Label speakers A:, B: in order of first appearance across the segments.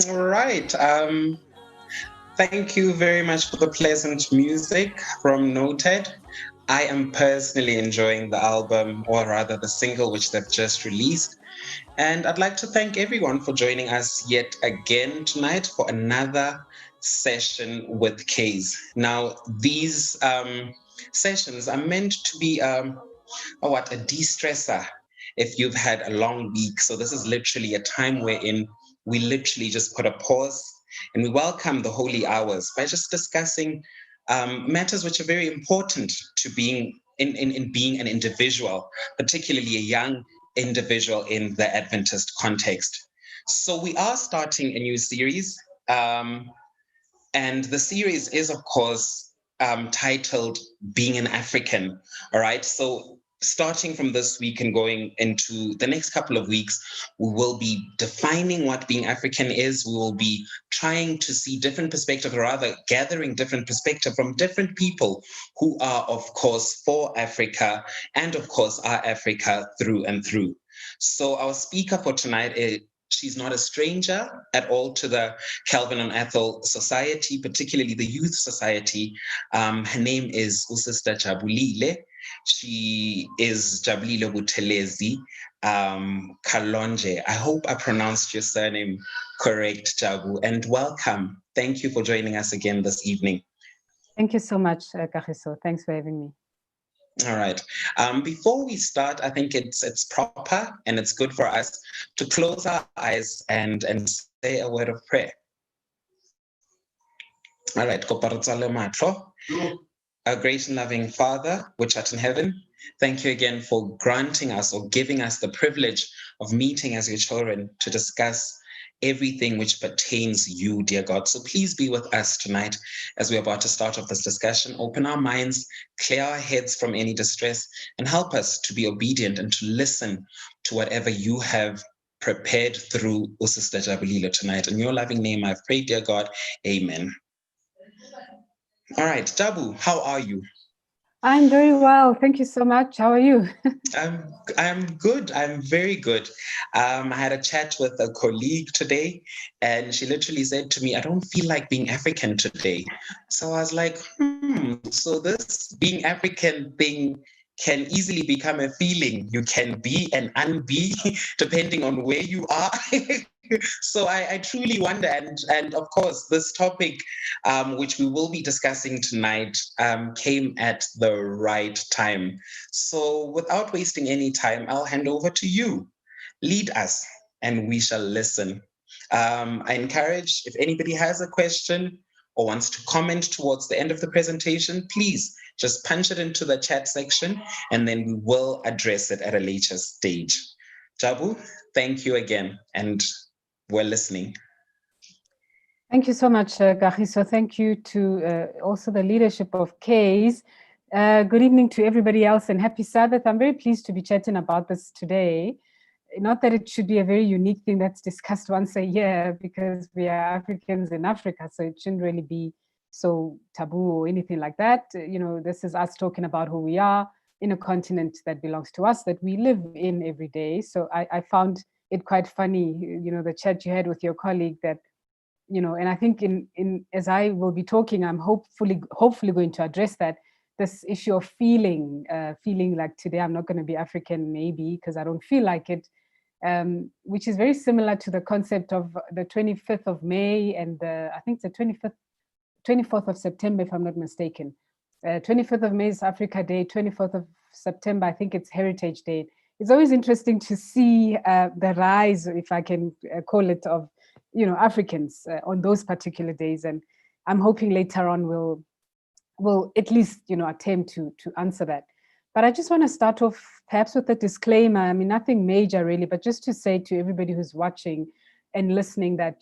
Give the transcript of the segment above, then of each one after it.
A: All right. Thank you very much for the pleasant music from Noted. I am personally enjoying the album, or rather the single which they've just released. And I'd like to thank everyone for joining us yet again tonight for another session with KAYS. Now, these sessions are meant to be a de-stressor if you've had a long week. So this is literally a time wherein we literally just put a pause and we welcome the holy hours by just discussing matters which are very important to being in being an individual, particularly a young individual in the Adventist context. So we are starting a new series, and the series is, of course, titled Being an African. All right. So starting from this week and going into the next couple of weeks, we will be defining what being African is. We will be trying to see different perspectives, or rather gathering different perspectives from different people who are, of course, for Africa and, of course, are Africa through and through. So our speaker for tonight is, she's not a stranger at all to the Calvin and Ethel Society, particularly the Youth Society. Her name is Sister Jabulile. She is Jabulile Buthelezi-Kalonji. I hope I pronounced your surname correct, Jabu, and welcome. Thank you for joining us again this evening.
B: Thank you so much, Kagiso. Thanks for having me.
A: All right. Before we start, I think it's proper and it's good for us to close our eyes and say a word of prayer. All right. Our great and loving Father, which art in heaven, thank you again for granting us or giving us the privilege of meeting as your children to discuss everything which pertains you, dear God. So please be with us tonight as we're about to start off this discussion. Open our minds, clear our heads from any distress, and help us to be obedient and to listen to whatever you have prepared through Sister Jabulile tonight. In your loving name I've prayed, dear God. Amen. All right, Jabu, how are you?
B: I'm very well. Thank you so much. How are you?
A: I'm good. I'm very good. I had a chat with a colleague today, and she literally said to me, I don't feel like being African today. So I was like, so this being African thing can easily become a feeling. You can be and unbe depending on where you are. So I truly wonder, and of course, this topic, which we will be discussing tonight, came at the right time. So without wasting any time, I'll hand over to you. Lead us, and we shall listen. I encourage, if anybody has a question or wants to comment towards the end of the presentation, please just punch it into the chat section, and then we will address it at a later stage. Jabu, thank you again, and we're listening.
B: Thank you so much, Kagiso. Thank you to also the leadership of KAYS. Good evening to everybody else and happy Sabbath. I'm very pleased to be chatting about this today. Not that it should be a very unique thing that's discussed once a year, because we are Africans in Africa, so it shouldn't really be so taboo or anything like that. This is us talking about who we are in a continent that belongs to us, that we live in every day. So I found it quite funny, the chat you had with your colleague that, and I think in as I will be talking, I'm hopefully going to address that, this issue of feeling like today I'm not going to be African, maybe because I don't feel like it, which is very similar to the concept of the 25th of May and I think it's the 24th of September, if I'm not mistaken. 25th of May is Africa Day, 24th of September, I think it's Heritage Day. It's always interesting to see the rise, if I can call it, of Africans on those particular days. And I'm hoping later on we'll at least attempt to answer that. But I just want to start off perhaps with a disclaimer. I mean, nothing major really, but just to say to everybody who's watching and listening that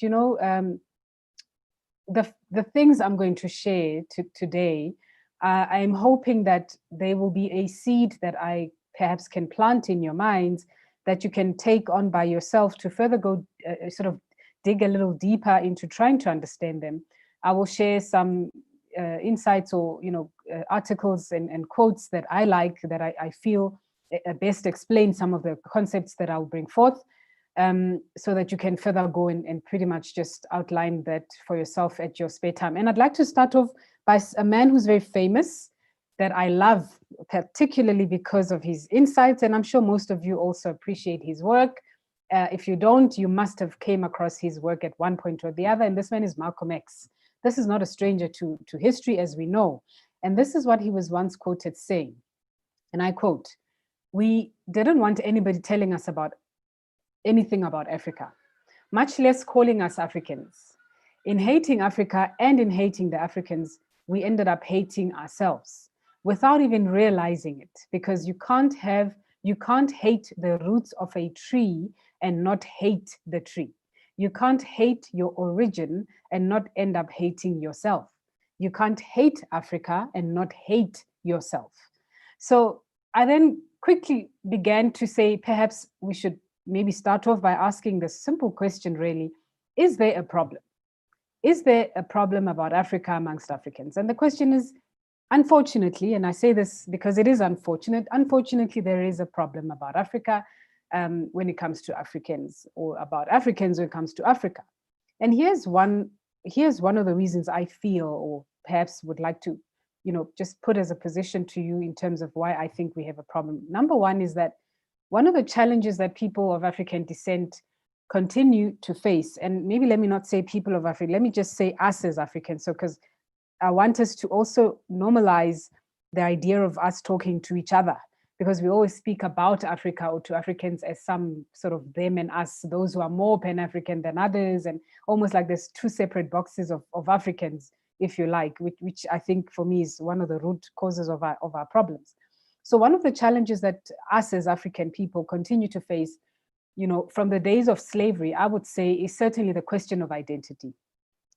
B: the things I'm going to share today, I'm hoping that they will be a seed that I perhaps can plant in your minds that you can take on by yourself to further go sort of dig a little deeper into trying to understand them. I will share some insights or articles and quotes that I like, that I feel best explain some of the concepts that I'll bring forth, so that you can further go and pretty much just outline that for yourself at your spare time. And I'd like to start off by a man who's very famous, that I love, particularly because of his insights, and I'm sure most of you also appreciate his work. If you don't, you must have came across his work at one point or the other, and this man is Malcolm X. This is not a stranger to history, as we know. And this is what he was once quoted saying, and I quote, "We didn't want anybody telling us about anything about Africa, much less calling us Africans. In hating Africa and in hating the Africans, we ended up hating ourselves without even realizing it, because you can't hate the roots of a tree and not hate the tree. You can't hate your origin and not end up hating yourself. You can't hate Africa and not hate yourself." So I then quickly began to say, perhaps we should maybe start off by asking the simple question, really, is there a problem? Is there a problem about Africa amongst Africans? And the question is, unfortunately, and I say this because it is unfortunate, unfortunately, there is a problem about Africa when it comes to Africans, or about Africans when it comes to Africa. And here's one of the reasons I feel, or perhaps would like to, just put as a position to you in terms of why I think we have a problem. Number one is that one of the challenges that people of African descent continue to face, and maybe let me not say people of Africa, let me just say us as Africans, so because I want us to also normalize the idea of us talking to each other, because we always speak about Africa or to Africans as some sort of them and us, those who are more Pan-African than others, and almost like there's two separate boxes of Africans, if you like, which I think for me is one of the root causes of our problems. So one of the challenges that us as African people continue to face, from the days of slavery, I would say, is certainly the question of identity,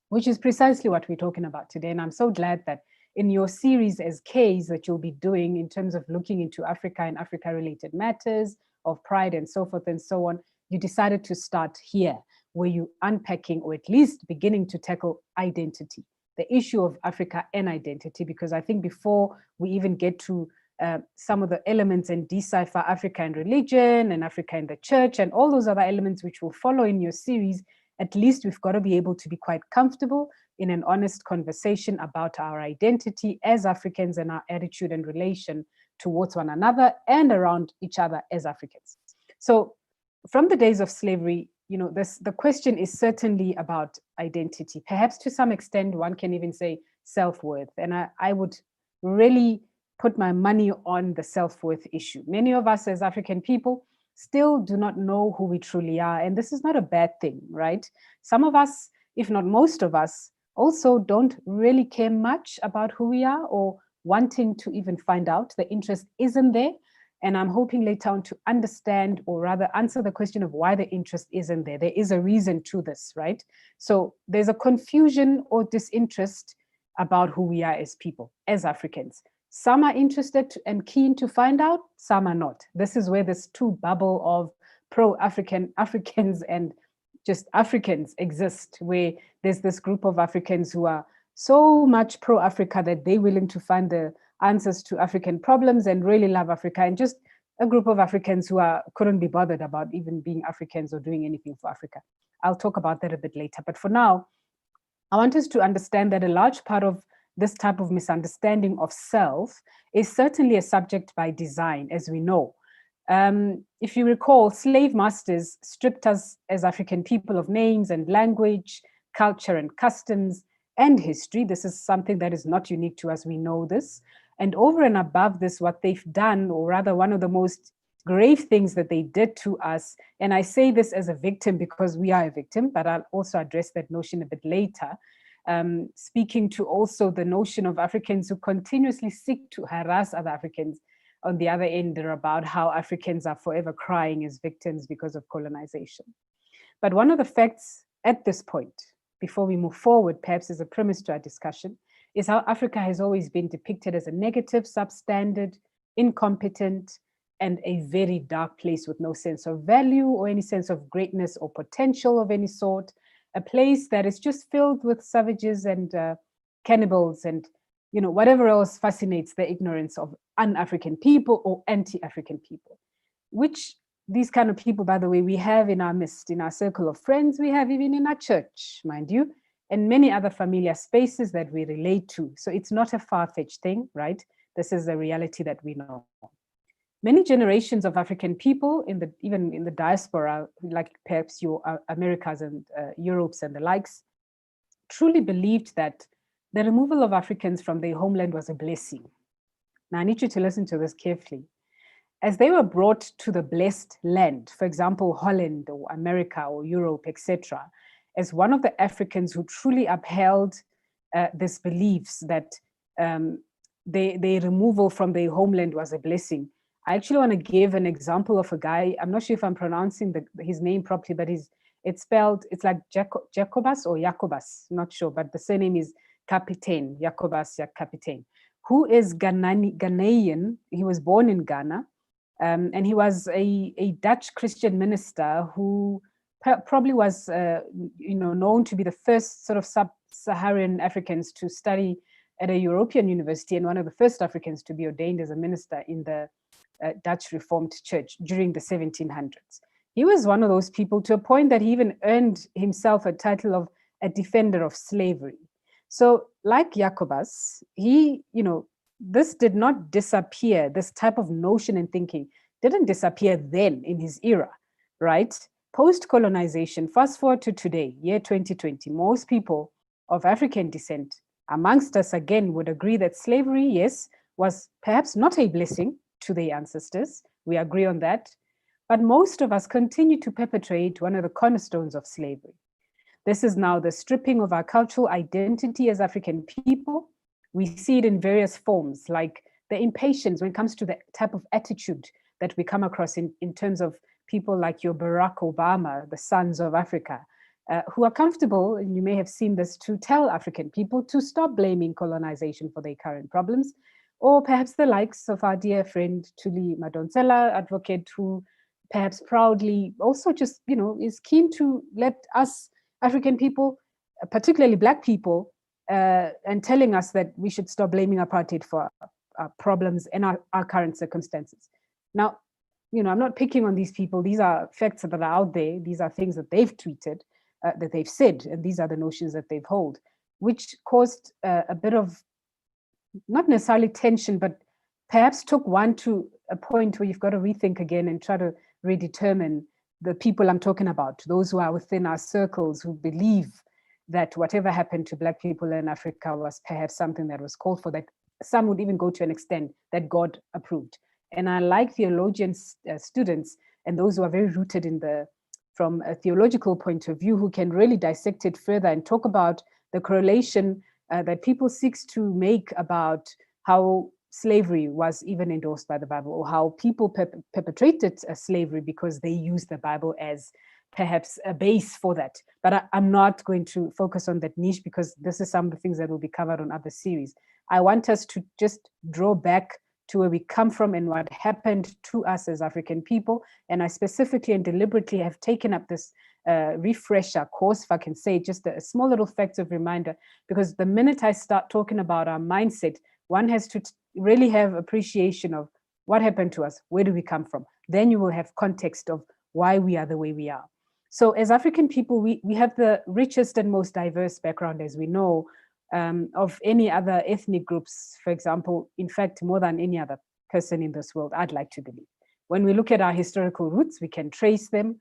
B: which is precisely what we're talking about today. And I'm so glad that in your series as KAYS that you'll be doing in terms of looking into Africa and Africa-related matters of pride and so forth and so on, you decided to start here, where you're unpacking, or at least beginning to tackle identity, the issue of Africa and identity, because I think before we even get to some of the elements and decipher Africa and religion and Africa and the church and all those other elements which will follow in your series, at least we've got to be able to be quite comfortable in an honest conversation about our identity as Africans and our attitude and relation towards one another and around each other as Africans. So from the days of slavery, the question is certainly about identity. Perhaps to some extent, one can even say self-worth. And I would really put my money on the self-worth issue. Many of us as African people still do not know who we truly are. And this is not a bad thing, right? Some of us, if not most of us, also don't really care much about who we are, or wanting to even find out. The interest isn't there. And I'm hoping later on to understand, or rather answer the question of why the interest isn't there. There is a reason to this, right? So there's a confusion or disinterest about who we are as people, as Africans. Some are interested and keen to find out, some are not. This is where this two bubble of Africans and just Africans exist, where there's this group of Africans who are so much pro-Africa that they're willing to find the answers to African problems and really love Africa, and just a group of Africans who couldn't be bothered about even being Africans or doing anything for Africa. I'll talk about that a bit later. But for now, I want us to understand that a large part of this type of misunderstanding of self is certainly a subject by design, as we know. If you recall, slave masters stripped us as African people of names and language, culture and customs and history. This is something that is not unique to us. We know this. And over and above this, what they've done, or rather one of the most grave things that they did to us, and I say this as a victim because we are a victim, but I'll also address that notion a bit later, speaking to also the notion of Africans who continuously seek to harass other Africans on the other end, are about how Africans are forever crying as victims because of colonization. But one of the facts at this point, before we move forward, perhaps as a premise to our discussion, is how Africa has always been depicted as a negative, substandard, incompetent, and a very dark place with no sense of value or any sense of greatness or potential of any sort, a place that is just filled with savages and cannibals and whatever else fascinates the ignorance of un-African people or anti-African people, which these kind of people, by the way, we have in our midst, in our circle of friends, we have even in our church, mind you, and many other familiar spaces that we relate to. So it's not a far-fetched thing, right? This is a reality that we know. Many generations of African people, even in the diaspora, like perhaps your Americas and Europes and the likes, truly believed that the removal of Africans from their homeland was a blessing. Now, I need you to listen to this carefully. As they were brought to the blessed land, for example, Holland or America or Europe, etc., as one of the Africans who truly upheld these beliefs that their removal from their homeland was a blessing, I actually want to give an example of a guy. I'm not sure if I'm pronouncing his name properly, but it's like Jacobus or Jacobus, not sure, but the surname is Kapitein, Jacobus Kapitein, who is Ghanaian. He was born in Ghana, and he was a Dutch Christian minister who probably was known to be the first sort of sub-Saharan Africans to study at a European university, and one of the first Africans to be ordained as a minister in the Dutch Reformed Church during the 1700s. He was one of those people, to a point that he even earned himself a title of a defender of slavery. So like Jacobus, this did not disappear. This type of notion and thinking didn't disappear then in his era, right? Post-colonization, fast forward to today, year 2020, most people of African descent amongst us again would agree that slavery, yes, was perhaps not a blessing to their ancestors. We agree on that. But most of us continue to perpetrate one of the cornerstones of slavery. This is now the stripping of our cultural identity as African people. We see it in various forms, like the impatience when it comes to the type of attitude that we come across in terms of people like your Barack Obama, the sons of Africa, who are comfortable, and you may have seen this, to tell African people to stop blaming colonization for their current problems, or perhaps the likes of our dear friend Thuli Madonsela, advocate, who perhaps proudly also just, is keen to let us African people, particularly Black people, and telling us that we should stop blaming apartheid for our problems and our current circumstances. Now, I'm not picking on these people. These are facts that are out there. These are things that they've tweeted, that they've said, and these are the notions that they've held, which caused a bit of, not necessarily tension, but perhaps took one to a point where you've got to rethink again and try to redetermine the people I'm talking about, those who are within our circles, who believe that whatever happened to Black people in Africa was perhaps something that was called for, that some would even go to an extent that God approved. And I like theologians, students, and those who are very rooted from a theological point of view, who can really dissect it further and talk about the correlation that people seek to make about how slavery was even endorsed by the Bible, or how people perpetrated slavery because they used the Bible as perhaps a base for that. But I'm not going to focus on that niche, because this is some of the things that will be covered on other series. I want us to just draw back to where we come from and what happened to us as African people. And I specifically and deliberately have taken up this refresher course, if I can say, just a small little fact of reminder, because the minute I start talking about our mindset, one has to really have appreciation of what happened to us, where do we come from? Then you will have context of why we are the way we are. So as African people, we have the richest and most diverse background, as we know, of any other ethnic groups, for example, in fact, more than any other person in this world, I'd like to believe. When we look at our historical roots, we can trace them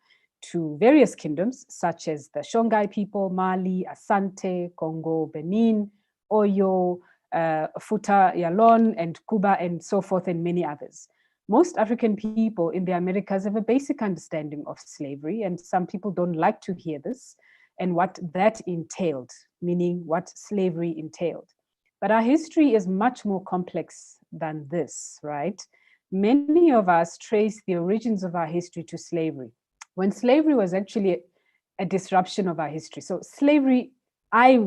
B: to various kingdoms, such as the Songhai people, Mali, Asante, Congo, Benin, Oyo, Futa, Yalon, and Kuba, and so forth, and many others. Most African people in the Americas have a basic understanding of slavery, and some people don't like to hear this and what that entailed, meaning what slavery entailed. But our history is much more complex than this, right? Many of us trace the origins of our history to slavery, when slavery was actually a disruption of our history. So slavery, I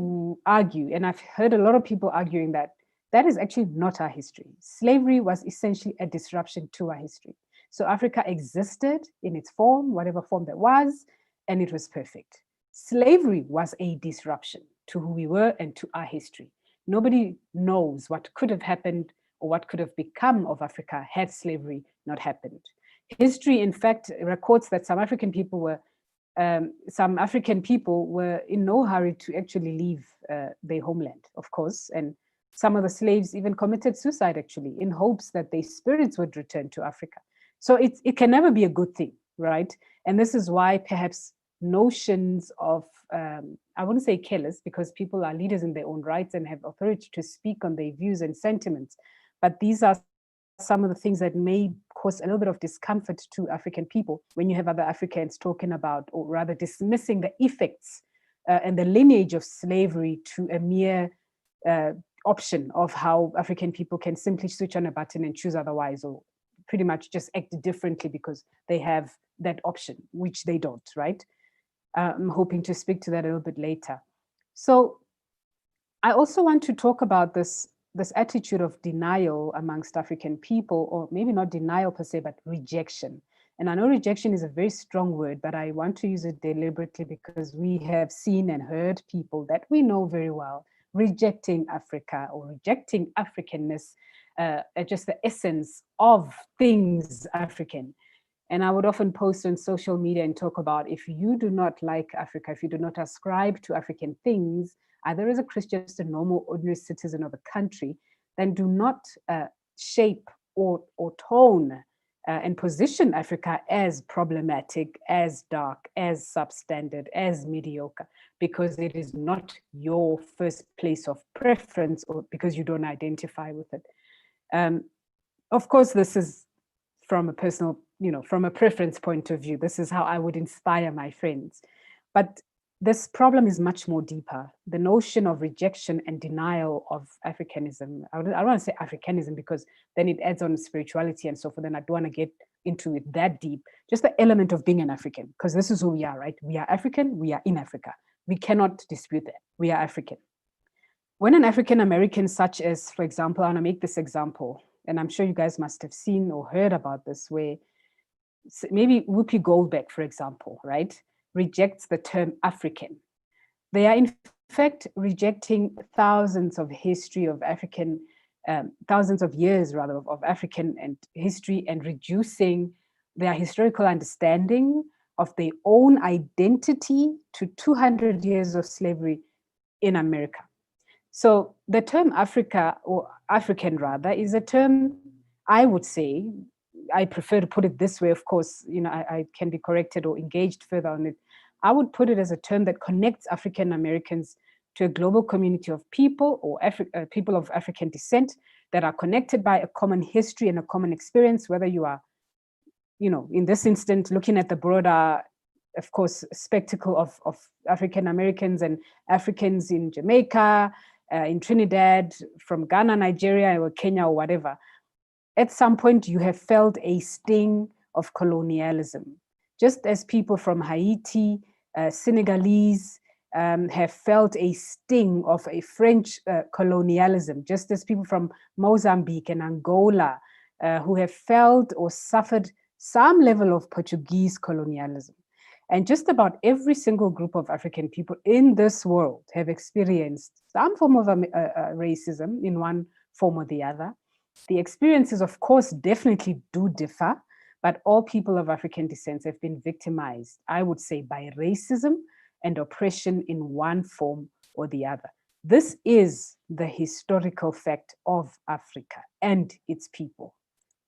B: argue, and I've heard a lot of people arguing that that is actually not our history. Slavery was essentially a disruption to our history. So Africa existed in its form, whatever form that was, and it was perfect. Slavery was a disruption to who we were and to our history. Nobody knows what could have happened or what could have become of Africa had slavery not happened. History, in fact, records that some African people were in no hurry to actually leave their homeland, of course, and some of the slaves even committed suicide, actually, in hopes that their spirits would return to Africa. So it can never be a good thing, right? And this is why perhaps notions of, I wouldn't say careless, because people are leaders in their own rights and have authority to speak on their views and sentiments. But these are some of the things that may cause a little bit of discomfort to African people when you have other Africans talking about, or rather dismissing, the effects and the lineage of slavery to a mere option of how African people can simply switch on a button and choose otherwise, or pretty much just act differently because they have that option, which they don't, right? I'm hoping to speak to that a little bit later. So I also want to talk about this attitude of denial amongst African people, or maybe not denial per se, but rejection. And I know rejection is a very strong word, but I want to use it deliberately because we have seen and heard people that we know very well rejecting Africa or rejecting Africanness, just the essence of things African. And I would often post on social media and talk about, if you do not like Africa, if you do not ascribe to African things, either as a Christian, just a normal, ordinary citizen of a country, then do not shape or tone and position Africa as problematic, as dark, as substandard, as mediocre, because it is not your first place of preference, or because you don't identify with it. Of course, this is from a personal, from a preference point of view. This is how I would inspire my friends. But this problem is much more deeper. The notion of rejection and denial of Africanism. I don't want to say Africanism because then it adds on spirituality and so forth. And I don't want to get into it that deep. Just the element of being an African, because this is who we are, right? We are African, we are in Africa. We cannot dispute that. We are African. When an African American, such as, for example, I want to make this example, and I'm sure you guys must have seen or heard about this, where maybe Whoopi Goldberg, for example, right, rejects the term African. They are in fact rejecting thousands of history of African, thousands of years rather of African and history, and reducing their historical understanding of their own identity to 200 years of slavery in America. So the term Africa, or African rather, is a term, I would say, I prefer to put it this way, of course, I can be corrected or engaged further on it. I would put it as a term that connects African Americans to a global community of people, or people of African descent, that are connected by a common history and a common experience, whether you are, in this instance, looking at the broader, of course, spectacle of African Americans and Africans in Jamaica, in Trinidad, from Ghana, Nigeria, or Kenya, or whatever. At some point, you have felt a sting of colonialism. Just as people from Haiti, Senegalese, have felt a sting of a French colonialism, just as people from Mozambique and Angola, who have felt or suffered some level of Portuguese colonialism. And just about every single group of African people in this world have experienced some form of racism in one form or the other. The experiences, of course, definitely do differ, but all people of African descent have been victimized, I would say, by racism and oppression in one form or the other. This is the historical fact of Africa and its people.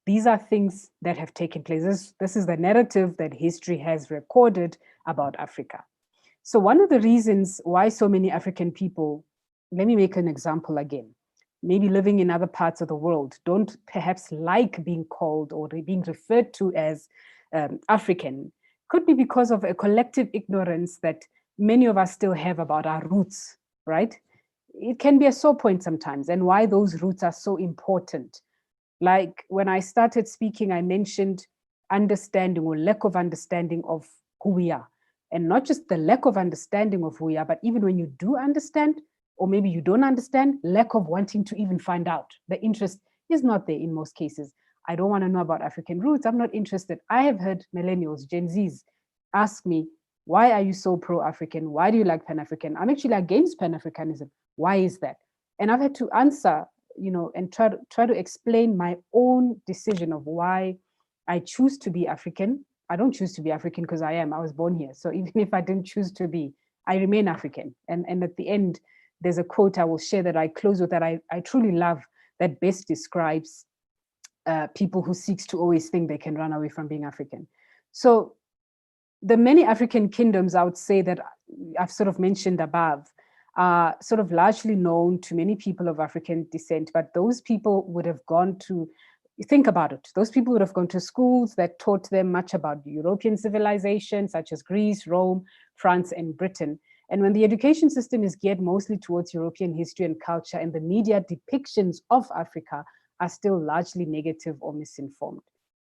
B: These are things that have taken place. This is the narrative that history has recorded about Africa. So one of the reasons why so many African people, let me make an example again, maybe living in other parts of the world, don't perhaps like being called or being referred to as African, could be because of a collective ignorance that many of us still have about our roots, right? It can be a sore point sometimes, and why those roots are so important. Like when I started speaking, I mentioned understanding or lack of understanding of who we are. And not just the lack of understanding of who we are, but even when you do understand, or maybe you don't understand, lack of wanting to even find out. The interest is not there in most cases. I don't want to know about African roots. I'm not interested. I have heard millennials, Gen Zs, ask me, why are you so pro-African? Why do you like Pan-African? I'm actually against Pan-Africanism. Why is that? And I've had to answer, and try to explain my own decision of why I choose to be African. I don't choose to be African because I am. I was born here. So even if I didn't choose to be, I remain African. And at the end, there's a quote I will share that I close with that I truly love, that best describes people who seeks to always think they can run away from being African. So the many African kingdoms, I would say, that I've sort of mentioned above, are sort of largely known to many people of African descent, but those people would have gone to, think about it, those people would have gone to schools that taught them much about European civilization, such as Greece, Rome, France, and Britain. And when the education system is geared mostly towards European history and culture, and the media depictions of Africa are still largely negative or misinformed.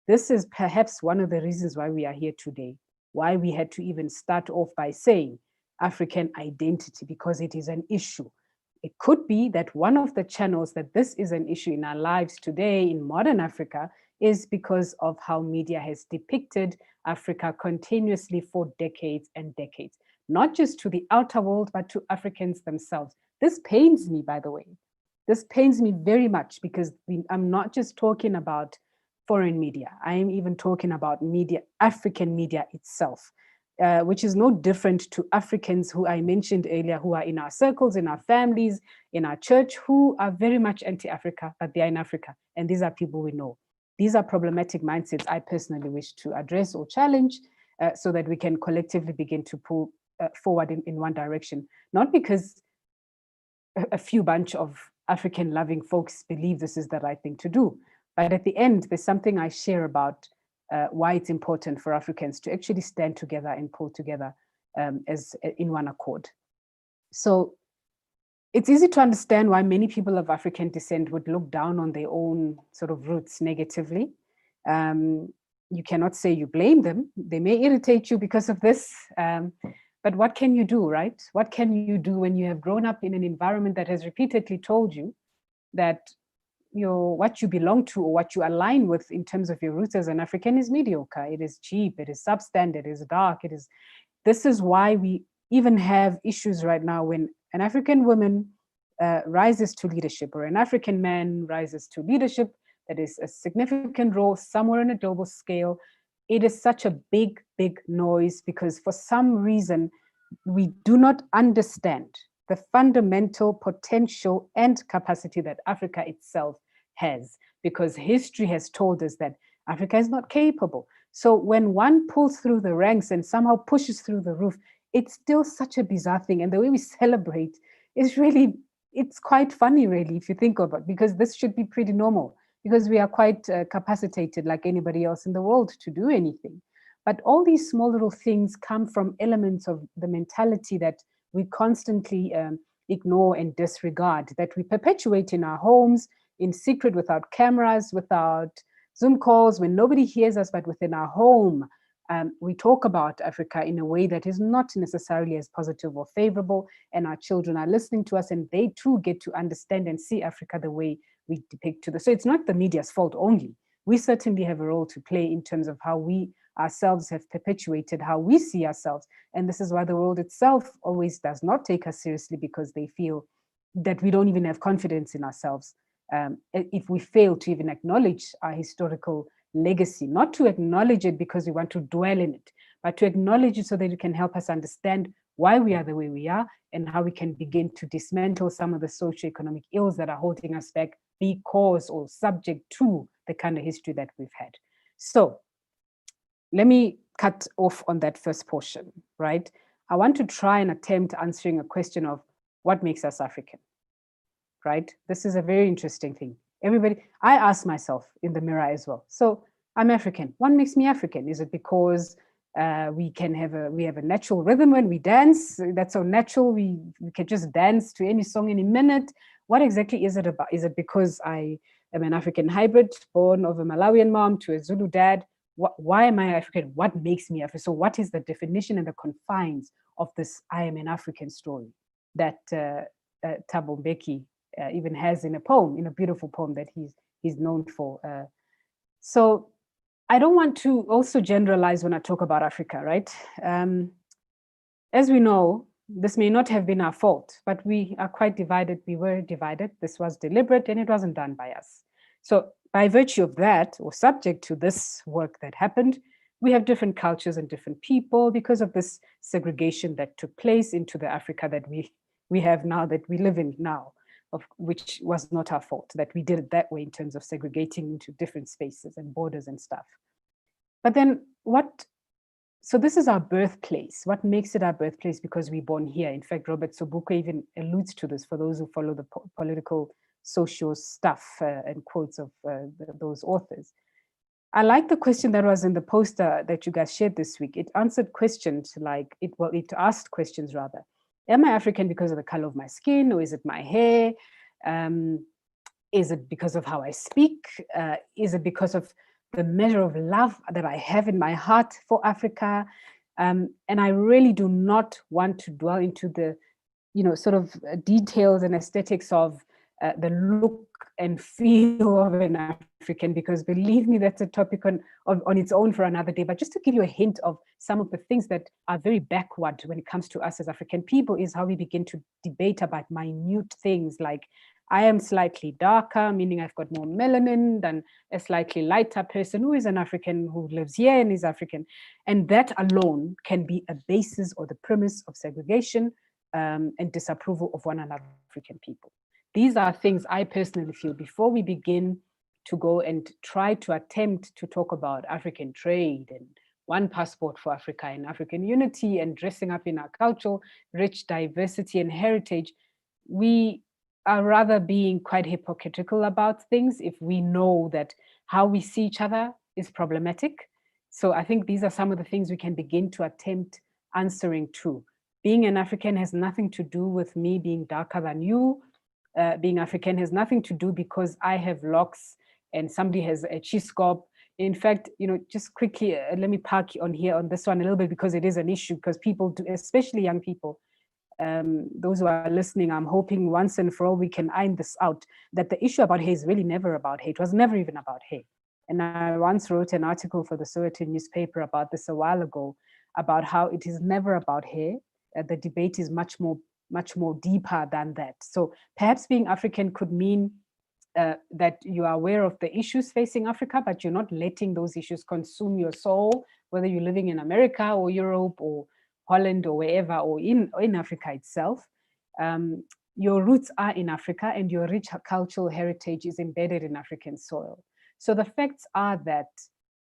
B: This is perhaps one of the reasons why we are here today, why we had to even start off by saying African identity, because it is an issue. It could be that one of the channels that this is an issue in our lives today in modern Africa is because of how media has depicted Africa continuously for decades and decades, not just to the outer world, but to Africans themselves. This pains me, by the way. This pains me very much, because I'm not just talking about foreign media. I am even talking about media, African media itself. Which is no different to Africans who I mentioned earlier, who are in our circles, in our families, in our church, who are very much anti-Africa, but they are in Africa. And these are people we know. These are problematic mindsets I personally wish to address or challenge, so that we can collectively begin to pull forward in one direction. Not because a few bunch of African-loving folks believe this is the right thing to do, but at the end, there's something I share about why it's important for Africans to actually stand together and pull together as in one accord. So it's easy to understand why many people of African descent would look down on their own sort of roots negatively. You cannot say you blame them. They may irritate you because of this, but what can you do, right? What can you do when you have grown up in an environment that has repeatedly told you that what you belong to or what you align with in terms of your roots as an African is mediocre, it is cheap, it is substandard, it is dark, this is why we even have issues right now when an African woman rises to leadership, or an African man rises to leadership that is a significant role somewhere on a global scale. It is such a big, big noise, because for some reason we do not understand the fundamental potential and capacity that Africa itself has, because history has told us that Africa is not capable. So when one pulls through the ranks and somehow pushes through the roof, it's still such a bizarre thing. And the way we celebrate is really, it's quite funny, really, if you think of it, because this should be pretty normal, because we are quite capacitated like anybody else in the world to do anything. But all these small little things come from elements of the mentality that we constantly ignore and disregard, that we perpetuate in our homes, in secret, without cameras, without Zoom calls, when nobody hears us, but within our home. We talk about Africa in a way that is not necessarily as positive or favorable, and our children are listening to us, and they too get to understand and see Africa the way we depict to them. So it's not the media's fault only. We certainly have a role to play in terms of how we ourselves have perpetuated how we see ourselves. And this is why the world itself always does not take us seriously, because they feel that we don't even have confidence in ourselves. If we fail to even acknowledge our historical legacy, not to acknowledge it because we want to dwell in it, but to acknowledge it so that it can help us understand why we are the way we are and how we can begin to dismantle some of the socioeconomic ills that are holding us back because or subject to the kind of history that we've had. So let me cut off on that first portion, right? I want to try and attempt answering a question of what makes us African, right? This is a very interesting thing. Everybody, I ask myself in the mirror as well. So I'm African. What makes me African? Is it because we have a natural rhythm when we dance? That's so natural. We can just dance to any song any minute. What exactly is it about? Is it because I am an African hybrid, born of a Malawian mom to a Zulu dad? Why am I African? What makes me African? So what is the definition and the confines of this I am an African story that Thabo Mbeki even has in a poem, in a beautiful poem that he's known for. So I don't want to also generalize when I talk about Africa, right? As we know, this may not have been our fault, but we are quite divided. We were divided. This was deliberate and it wasn't done by us. So by virtue of that, or subject to this work that happened, we have different cultures and different people because of this segregation that took place into the Africa that we have now, that we live in now, of which was not our fault, that we did it that way in terms of segregating into different spaces and borders and stuff. But then so this is our birthplace. What makes it our birthplace? Because we're born here. In fact, Robert Sobukwe even alludes to this for those who follow the political, social stuff and quotes of those authors. I like the question that was in the poster that you guys shared this week. It answered questions like, it asked questions rather. Am I African because of the color of my skin, or is it my hair? Is it because of how I speak? Is it because of the measure of love that I have in my heart for Africa? And I really do not want to dwell into the, sort of details and aesthetics of the look and feel of an African, because believe me, that's a topic on its own for another day. But just to give you a hint of some of the things that are very backward when it comes to us as African people is how we begin to debate about minute things like, I am slightly darker, meaning I've got more melanin than a slightly lighter person who is an African who lives here and is African. And that alone can be a basis or the premise of segregation and disapproval of one another, African people. These are things I personally feel before we begin to go and try to attempt to talk about African trade and one passport for Africa and African unity and dressing up in our cultural rich diversity and heritage. We are rather being quite hypocritical about things if we know that how we see each other is problematic. So I think these are some of the things we can begin to attempt answering to. Being an African has nothing to do with me being darker than you. Being African has nothing to do because I have locks and somebody has a chiscob. In fact, just quickly, let me park on this one a little bit because it is an issue, because people do, especially young people, those who are listening, I'm hoping once and for all we can iron this out, that the issue about hair is really never about hair. It was never even about hair. And I once wrote an article for the Sowetan newspaper about this a while ago, about how it is never about hair. The debate is much more deeper than that. So perhaps being African could mean that you are aware of the issues facing Africa, but you're not letting those issues consume your soul, whether you're living in America or Europe or Holland or wherever, or in Africa itself. Your roots are in Africa and your rich cultural heritage is embedded in African soil. So the facts are that,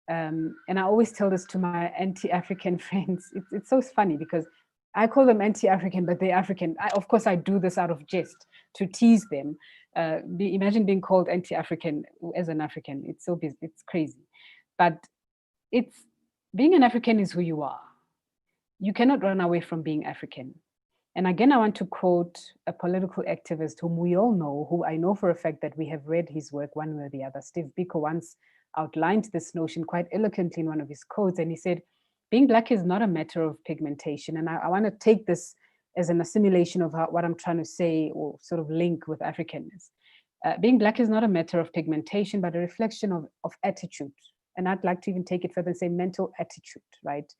B: and I always tell this to my anti-African friends, it's so funny because I call them anti-African, but they're African. Of course, I do this out of jest to tease them. Imagine being called anti-African as an African. It's crazy. But being an African is who you are. You cannot run away from being African. And again, I want to quote a political activist whom we all know, who I know for a fact that we have read his work one way or the other. Steve Biko once outlined this notion quite eloquently in one of his quotes. And he said, being Black is not a matter of pigmentation. And I want to take this as an assimilation of what I'm trying to say, or sort of link with Africanness. Being Black is not a matter of pigmentation, but a reflection of attitude. and I'd like to even take it further and say mental attitude, right?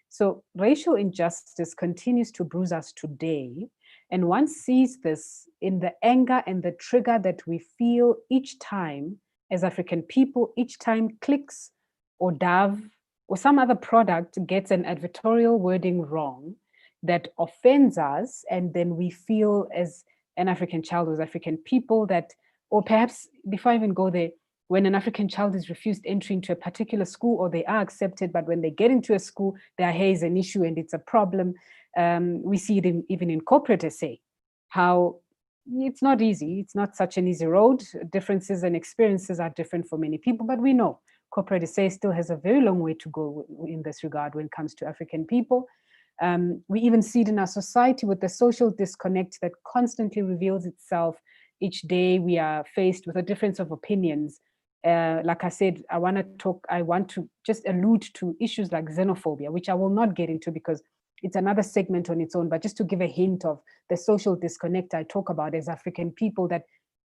B: So racial injustice continues to bruise us today. And one sees this in the anger and the trigger that we feel each time as African people, each time Clicks or Dove or some other product gets an advertorial wording wrong that offends us. And then we feel as an African child, as African people that, or perhaps before I even go there, when an African child is refused entry into a particular school, or they are accepted, but when they get into a school, their hair is an issue and it's a problem. We see it even in corporate SA, how it's not easy. It's not such an easy road. Differences and experiences are different for many people, but we know corporate SA still has a very long way to go in this regard when it comes to African people. We even see it in our society with the social disconnect that constantly reveals itself. Each day we are faced with a difference of opinions. Like I said, I want to just allude to issues like xenophobia, which I will not get into because it's another segment on its own, but just to give a hint of the social disconnect I talk about as African people that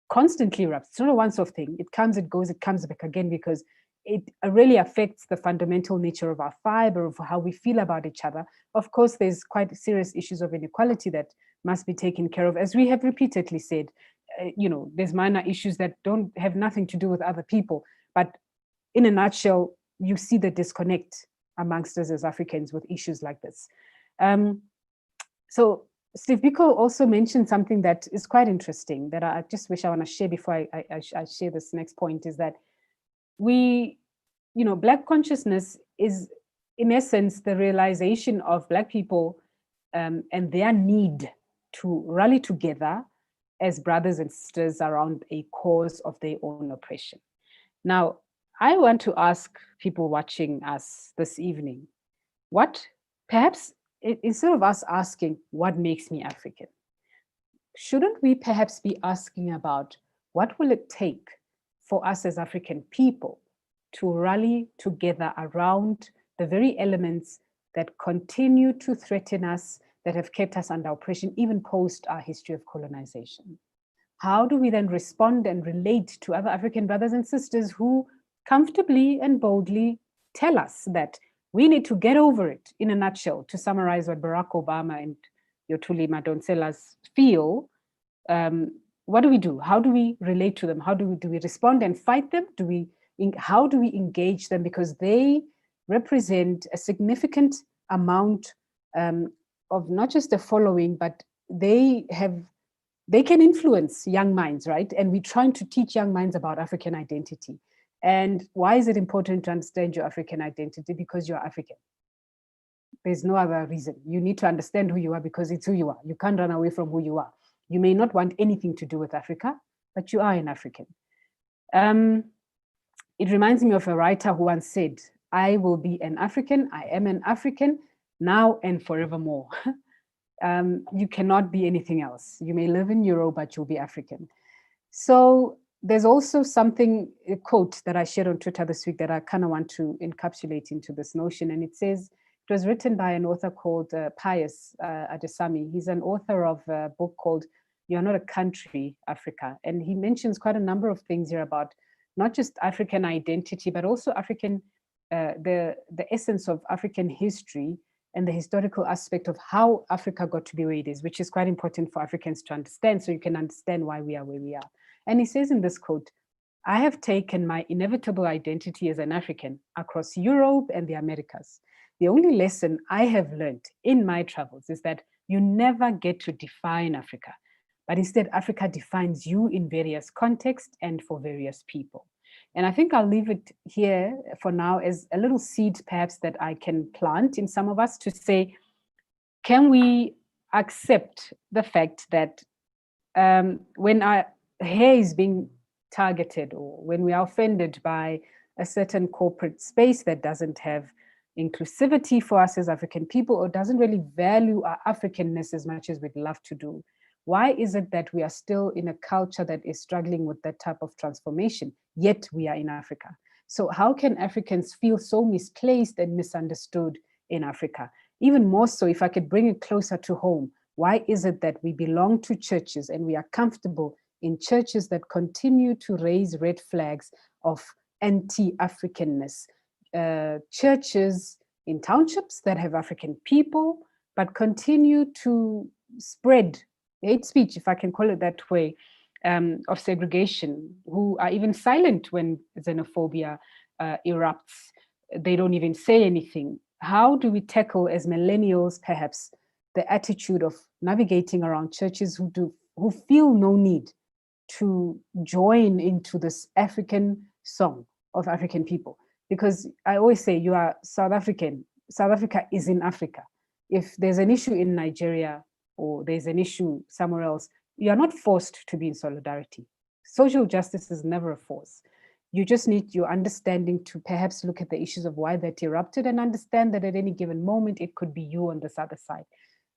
B: constantly erupts. It's not a once-off thing. It comes, it goes, it comes back again because it really affects the fundamental nature of our fiber, of how we feel about each other. Of course, there's quite serious issues of inequality that must be taken care of. As we have repeatedly said, there's minor issues that don't have nothing to do with other people. But in a nutshell, you see the disconnect amongst us as Africans with issues like this. So Steve Biko also mentioned something that is quite interesting that I just wish I want to share before I share this next point, is that Black consciousness is, in essence, the realization of Black people and their need to rally together as brothers and sisters around a cause of their own oppression. Now, I want to ask people watching us this evening, perhaps instead of us asking, what makes me African? Shouldn't we perhaps be asking about what will it take for us as African people to rally together around the very elements that continue to threaten us, that have kept us under oppression, even post our history of colonization? How do we then respond and relate to other African brothers and sisters who comfortably and boldly tell us that we need to get over it? In a nutshell, to summarize what Barack Obama and Yotuli Madonselas feel, what do we do? How do we relate to them? How do we respond and fight them? How do we engage them? Because they represent a significant amount of not just the following, but they can influence young minds, right? And we're trying to teach young minds about African identity. And why is it important to understand your African identity? Because you're African. There's no other reason. You need to understand who you are because it's who you are. You can't run away from who you are. You may not want anything to do with Africa, but you are an African. It reminds me of a writer who once said, I will be an African, I am an African, now and forevermore. You cannot be anything else. You may live in Europe, but you'll be African. So there's also a quote that I shared on Twitter this week that I kind of want to encapsulate into this notion. And it says, it was written by an author called KAYS Adesami. He's an author of a book called You're Not a Country, Africa. And he mentions quite a number of things here about not just African identity, but also African, the essence of African history and the historical aspect of how Africa got to be where it is, which is quite important for Africans to understand so you can understand why we are where we are. And he says in this quote, I have taken my inevitable identity as an African across Europe and the Americas. The only lesson I have learned in my travels is that you never get to define Africa, but instead Africa defines you in various contexts and for various people. And I think I'll leave it here for now as a little seed perhaps that I can plant in some of us to say, can we accept the fact that when our hair is being targeted or when we are offended by a certain corporate space that doesn't have inclusivity for us as African people or doesn't really value our Africanness as much as we'd love to do, why is it that we are still in a culture that is struggling with that type of transformation, yet we are in Africa? So how can Africans feel so misplaced and misunderstood in Africa? Even more so, if I could bring it closer to home, why is it that we belong to churches and we are comfortable in churches that continue to raise red flags of anti-Africanness, churches in townships that have African people, but continue to spread hate speech, if I can call it that way, of segregation, who are even silent when xenophobia erupts. They don't even say anything. How do we tackle, as millennials, perhaps, the attitude of navigating around churches who feel no need to join into this African song of African people? Because I always say, you are South African. South Africa is in Africa. If there's an issue in Nigeria or there's an issue somewhere else, you are not forced to be in solidarity. Social justice is never a force. You just need your understanding to perhaps look at the issues of why that erupted and understand that at any given moment, it could be you on this other side.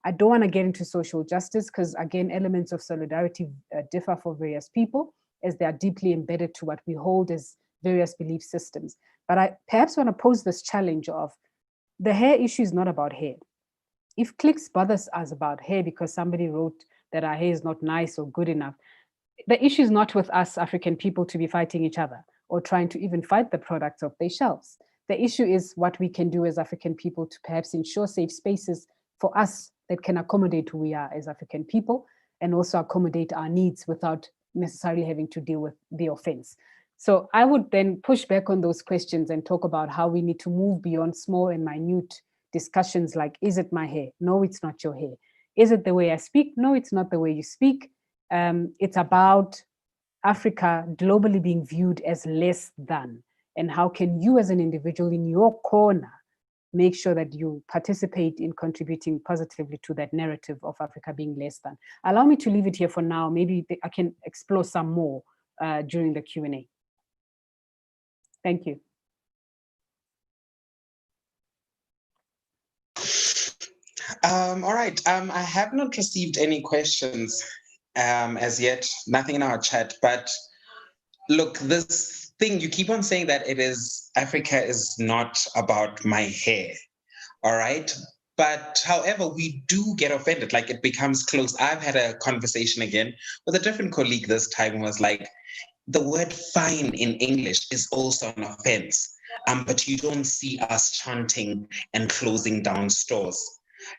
B: I don't want to get into social justice because, again, elements of solidarity differ for various people as they are deeply embedded to what we hold as various belief systems. But I perhaps want to pose this challenge of the hair issue is not about hair. If clicks bothers us about hair because somebody wrote that our hair is not nice or good enough, the issue is not with us African people to be fighting each other or trying to even fight the products off their shelves. The issue is what we can do as African people to perhaps ensure safe spaces for us that can accommodate who we are as African people and also accommodate our needs without necessarily having to deal with the offense. So I would then push back on those questions and talk about how we need to move beyond small and minute discussions like, is it my hair? No, it's not your hair. Is it the way I speak? No, it's not the way you speak. It's about Africa globally being viewed as less than. And how can you as an individual in your corner make sure that you participate in contributing positively to that narrative of Africa being less than? Allow me to leave it here for now. Maybe I can explore some more during the Q&A. Thank you.
A: All right. I have not received any questions as yet, nothing in our chat. But look, this thing, you keep on saying that Africa is not about my hair. All right. But however, we do get offended, like it becomes close. I've had a conversation again with a different colleague this time who was like, the word fine in English is also an offense. But you don't see us chanting and closing down stores.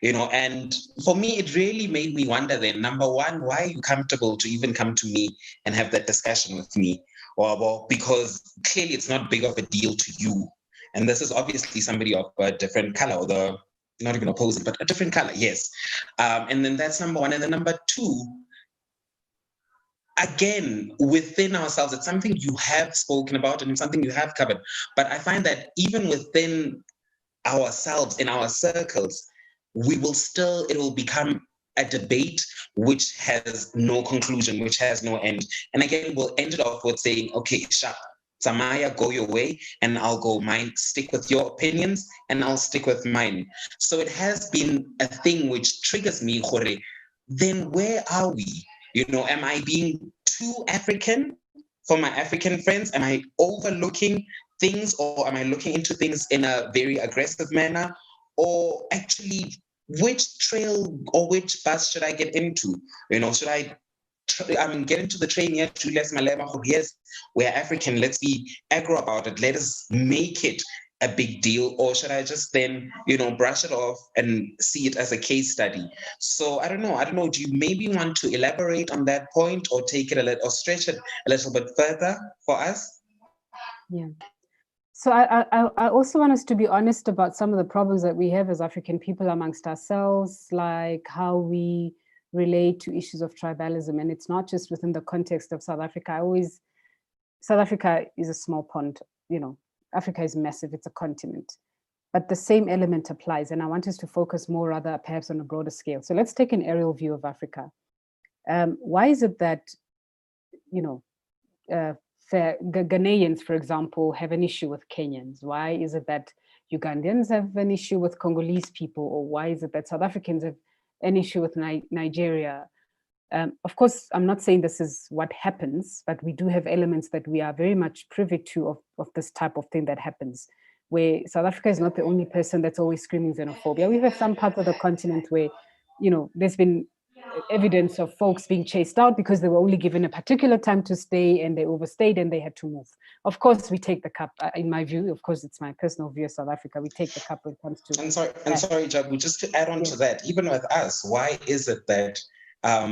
A: And for me, it really made me wonder then, number one, why are you comfortable to even come to me and have that discussion with me? Well, because clearly it's not big of a deal to you. And this is obviously somebody of a different color, or not even opposing, but a different color, yes. And then that's number one. And then number two, again, within ourselves, it's something you have spoken about and it's something you have covered. But I find that even within ourselves, in our circles, it will become a debate which has no conclusion, which has no end. And again, we'll end it off with saying, okay, sharp, Samaya, go your way and I'll go mine. Stick with your opinions and I'll stick with mine. So it has been a thing which triggers me, Jore. Then where are we? Am I being too African for my African friends? Am I overlooking things, or am I looking into things in a very aggressive manner? Or actually, which trail or which bus should I get into? Should I get into the train here, Julius Malema? Yes, we're African. Let's be aggro about it. Let us make it a big deal. Or should I just then, brush it off and see it as a case study? So I don't know. Do you maybe want to elaborate on that point or take it or stretch it a little bit further for us?
B: Yeah. So I also want us to be honest about some of the problems that we have as African people amongst ourselves, like how we relate to issues of tribalism. And it's not just within the context of South Africa. South Africa is a small pond, Africa is massive, it's a continent. But the same element applies. And I want us to focus more rather perhaps on a broader scale. So let's take an aerial view of Africa. Why is it that, Ghanaians, for example, have an issue with Kenyans? Why is it that Ugandans have an issue with Congolese people? Or why is it that South Africans have an issue with Nigeria? Of course, I'm not saying this is what happens, but we do have elements that we are very much privy to of this type of thing that happens, where South Africa is not the only person that's always screaming xenophobia. We have some parts of the continent where, there's been evidence of folks being chased out because they were only given a particular time to stay and they overstayed and they had to move. Of course, we take the cup, in my view, of course, it's my personal view of South Africa, we take the cup when it comes to...
A: Sorry, Jabu, just to add on to that, even with us, why is it that a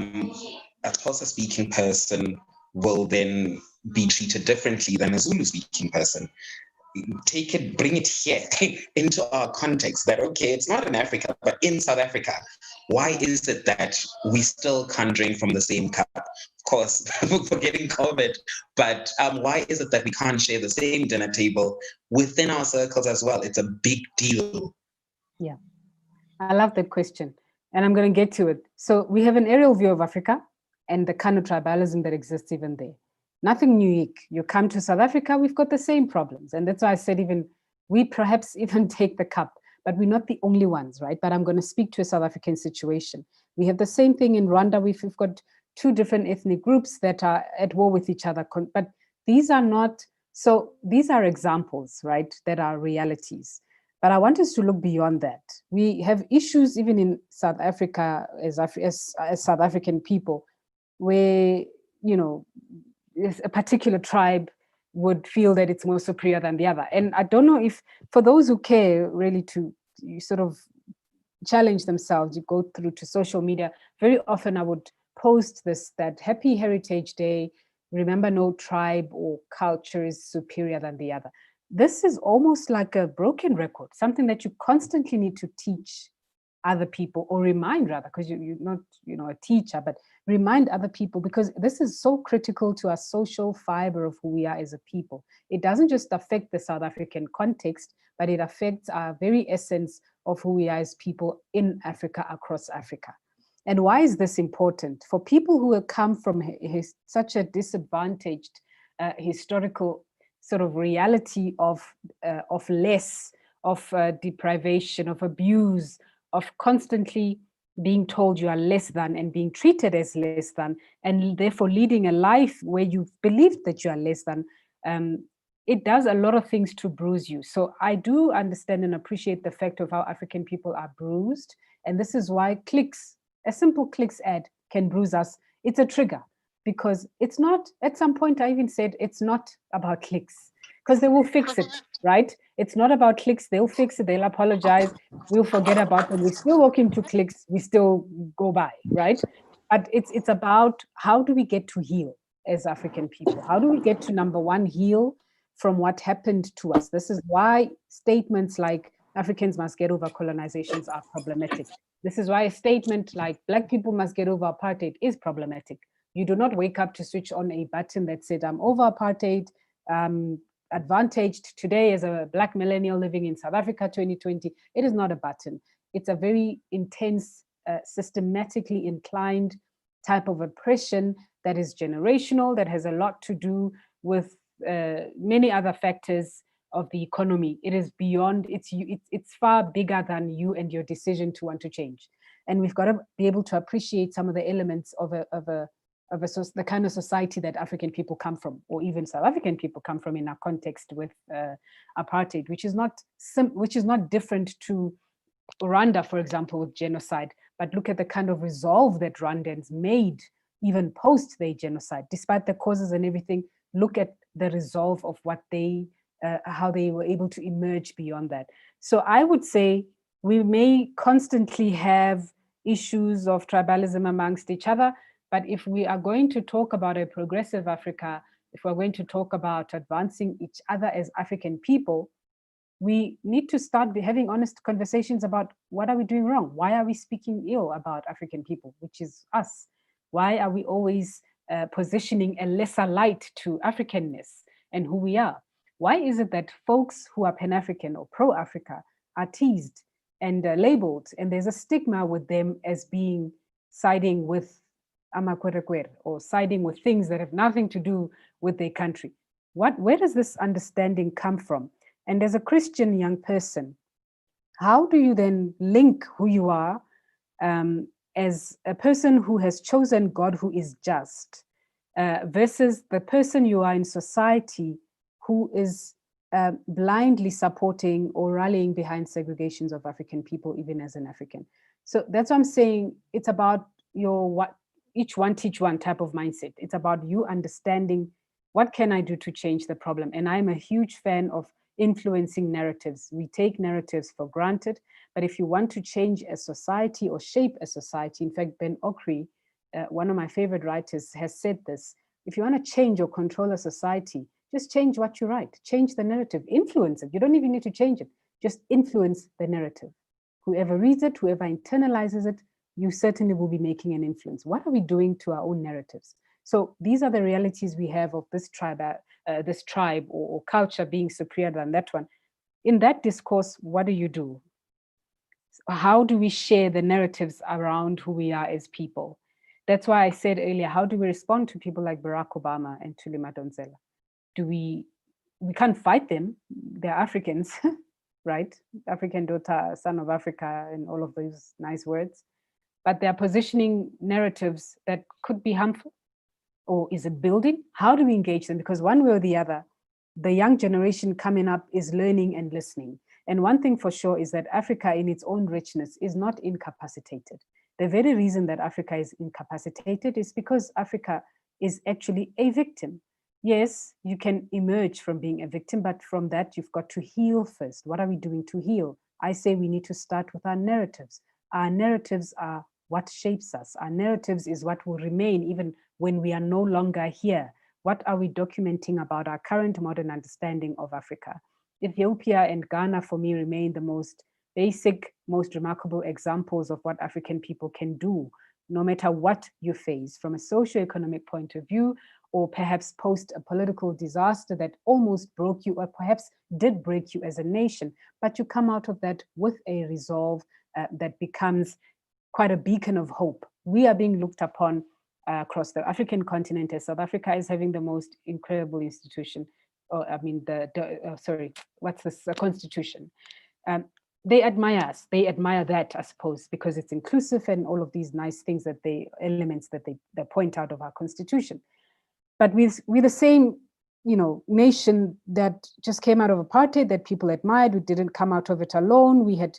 A: Xhosa-speaking person will then be treated differently than a Zulu-speaking person? Take it, bring it here into our context that, okay, it's not in Africa, but in South Africa, why is it that we still can't drink from the same cup? Of course, forgetting COVID, but why is it that we can't share the same dinner table within our circles as well? It's a big deal.
B: Yeah, I love that question, and I'm going to get to it. So we have an aerial view of Africa and the kind of tribalism that exists even there. Nothing unique. You come to South Africa, we've got the same problems. And that's why I said even we perhaps even take the cup, but we're not the only ones, right? But I'm going to speak to a South African situation. We have the same thing in Rwanda. We've got two different ethnic groups that are at war with each other. But these are not, so these are examples, right, that are realities. But I want us to look beyond that. We have issues even in South Africa as South African people where, you know, a particular tribe would feel that it's more superior than the other. And I don't know if, for those who care really to sort of challenge themselves, you go through to social media, very often I would post this, that Happy Heritage Day, remember no tribe or culture is superior than the other. This is almost like a broken record, something that you constantly need to teach other people, or remind rather, because you're not, you know, a teacher, but remind other people, because this is so critical to our social fiber of who we are as a people. It doesn't just affect the South African context, but it affects our very essence of who we are as people in Africa, across Africa. And why is this important? For people who have come from such a disadvantaged historical sort of reality of less, of deprivation, of abuse, of constantly being told you are less than and being treated as less than, and therefore leading a life where you've believed that you are less than, it does a lot of things to bruise you. So I do understand and appreciate the fact of how African people are bruised. And this is why clicks, a simple clicks ad can bruise us. It's a trigger, because it's not, at some point I even said, it's not about clicks, because they will fix it, right? It's not about clicks, they'll fix it, they'll apologize, we'll forget about them, we still walk into clicks, we still go by, right? But it's about, how do we get to heal as African people? How do we get to, number one, heal from what happened to us? This is why statements like Africans must get over colonizations are problematic. This is why a statement like Black people must get over apartheid is problematic. You do not wake up to switch on a button that said, I'm over apartheid, advantaged today as a Black millennial living in South Africa 2020. It is not a button. It's a very intense, systematically inclined type of oppression that is generational, that has a lot to do with many other factors of the economy. It is beyond, it's far bigger than you and your decision to want to change. And we've got to be able to appreciate some of the elements of the kind of society that African people come from, or even South African people come from in our context with apartheid, which is not different to Rwanda, for example, with genocide. But look at the kind of resolve that Rwandans made even post their genocide, despite the causes and everything. Look at the resolve of what how they were able to emerge beyond that. So I would say we may constantly have issues of tribalism amongst each other, but if we are going to talk about a progressive Africa, if we're going to talk about advancing each other as African people, we need to start having honest conversations about, what are we doing wrong? Why are we speaking ill about African people, which is us? Why are we always positioning a lesser light to Africanness and who we are? Why is it that folks who are Pan-African or pro-Africa are teased and labeled, and there's a stigma with them as being siding with Amakwerekwer, or siding with things that have nothing to do with their country? Where does this understanding come from? And as a Christian young person, how do you then link who you are as a person who has chosen God who is just versus the person you are in society who is blindly supporting or rallying behind segregations of African people, even as an African? So that's what I'm saying. It's about what each one teach one type of mindset. It's about you understanding what can I do to change the problem. And I'm a huge fan of influencing narratives. We take narratives for granted, but if you want to change a society or shape a society, in fact, Ben Okri, one of my favorite writers, has said this: if you want to change or control a society, just change what you write, change the narrative, influence it. You don't even need to change it, just influence the narrative. Whoever reads it, whoever internalizes it, you certainly will be making an influence. What are we doing to our own narratives? So these are the realities we have of this tribe or culture being superior than that one. In that discourse, what do? How do we share the narratives around who we are as people? That's why I said earlier, how do we respond to people like Barack Obama and Thuli Madonsela? We can't fight them. They're Africans, right? African daughter, son of Africa, and all of those nice words. But they're positioning narratives that could be harmful. Or is it building? How do we engage them? Because one way or the other, the young generation coming up is learning and listening. And one thing for sure is that Africa in its own richness is not incapacitated. The very reason that Africa is incapacitated is because Africa is actually a victim. Yes, you can emerge from being a victim, but from that, you've got to heal first. What are we doing to heal? I say we need to start with our narratives. Our narratives are what shapes us. Our narratives is what will remain even when we are no longer here. What are we documenting about our current modern understanding of Africa? Ethiopia and Ghana, for me, remain the most basic, most remarkable examples of what African people can do, no matter what you face, from a socio-economic point of view, or perhaps post a political disaster that almost broke you, or perhaps did break you as a nation, but you come out of that with a resolve that becomes quite a beacon of hope. We are being looked upon across the African continent as South Africa is having the most incredible institution, or I mean, what's this, constitution. They admire us. They admire that, I suppose, because it's inclusive and all of these nice things elements that they point out of our constitution. But we're the same, nation that just came out of apartheid that people admired. We didn't come out of it alone. We had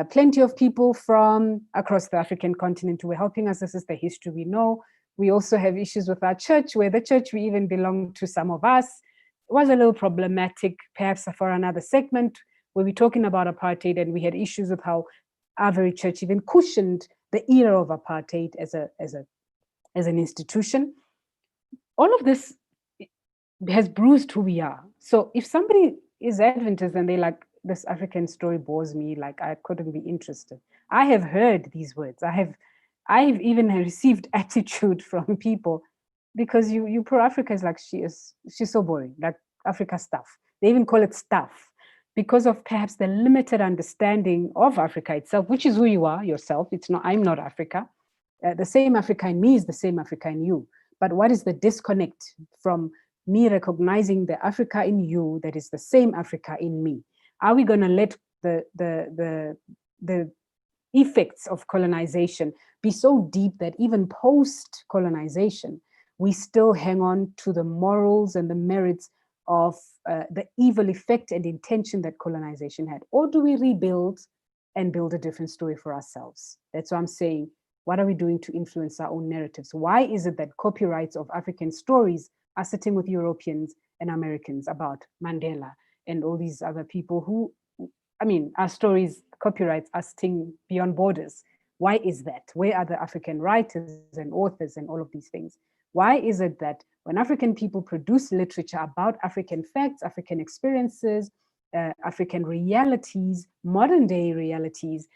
B: plenty of people from across the African continent who were helping us. This is the history we know. We also have issues with our church, where the church we even belong to, some of us, was a little problematic, perhaps for another segment, where we're talking about apartheid, and we had issues with how our very church even cushioned the era of apartheid as an institution. All of this has bruised who we are. So if somebody is Adventist and they like, this African story bores me, like I couldn't be interested. I have heard these words. I have even received attitude from people because you pro-Africa is like, she's so boring, like Africa stuff. They even call it stuff because of perhaps the limited understanding of Africa itself, which is who you are yourself. It's not, I'm not Africa. The same Africa in me is the same Africa in you. But what is the disconnect from me recognizing the Africa in you that is the same Africa in me? Are we going to let the effects of colonization be so deep that even post-colonization, we still hang on to the morals and the merits of the evil effect and intention that colonization had? Or do we rebuild and build a different story for ourselves? That's what I'm saying. What are we doing to influence our own narratives? Why is it that copyrights of African stories are sitting with Europeans and Americans about Mandela and all these other people who, I mean, our stories, copyrights are sitting beyond borders? Why is that? Where are the African writers and authors and all of these things? Why is it that when African people produce literature about African facts, African experiences, African realities, modern day realities,